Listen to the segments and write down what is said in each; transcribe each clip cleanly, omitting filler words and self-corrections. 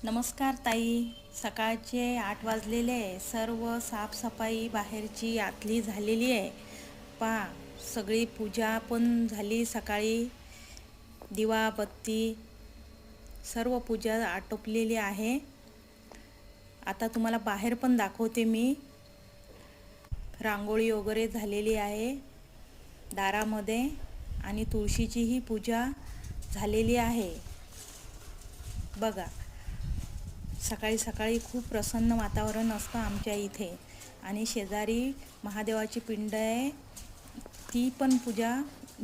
नमस्कार ताई. सकाळचे 8 वाजलेले आहे. सर्व साफसफाई बाहेरची आतली झालेली आहे. पहा, सगळी पूजा पण झाली सकाळी. दिवा बत्ती सर्व पूजा आटोपलेली आहे. आता तुम्हाला बाहेर पण दाखवते मी. रांगोळी वगैरे झालेली आहे दारामध्ये आणि तुळशीचीही पूजा झालेली आहे. बघा, सकाळी सकाळी खूप प्रसन्न वातावरण असतं आमच्या इथे. आणि शेजारी महादेवाची पिंड आहे, ती पण पूजा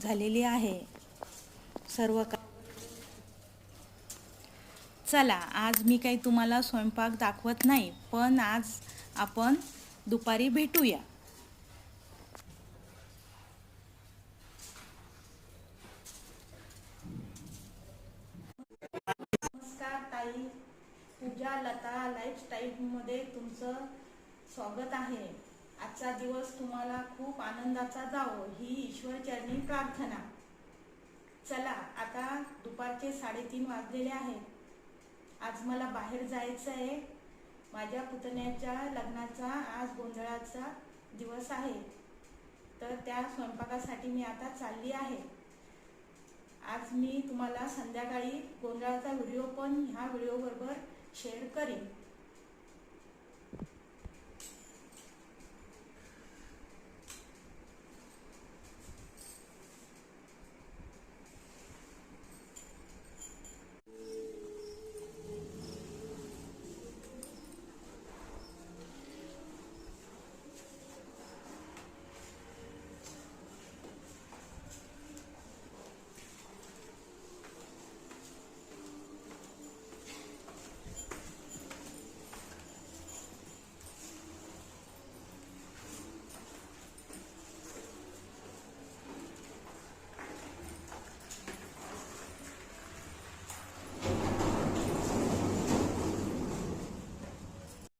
झालेली आहे. सर्व चला, आज मी काही तुम्हाला स्वयंपाक दाखवत नाही, पण आज आपण दुपारी भेटूया. नमस्कार ताई. पूजा लता लाईफस्टाईलमध्ये तुमचं स्वागत आहे. आजचा दिवस तुम्हाला खूप आनंदाचा जावो ही ईश्वरचरणी प्रार्थना. चला, आता दुपारचे 3:30 वाजलेले आहेत. आज मला बाहेर जायचं आहे. माझ्या पुतण्याच्या लग्नाचा आज गोंधळाचा दिवस आहे, तर त्या स्वयंपाकासाठी मी आता चालली आहे. आज मी तुम्हाला संध्याकाळी गोंधळाचा व्हिडिओ पण ह्या व्हिडिओबरोबर शेअर करीन.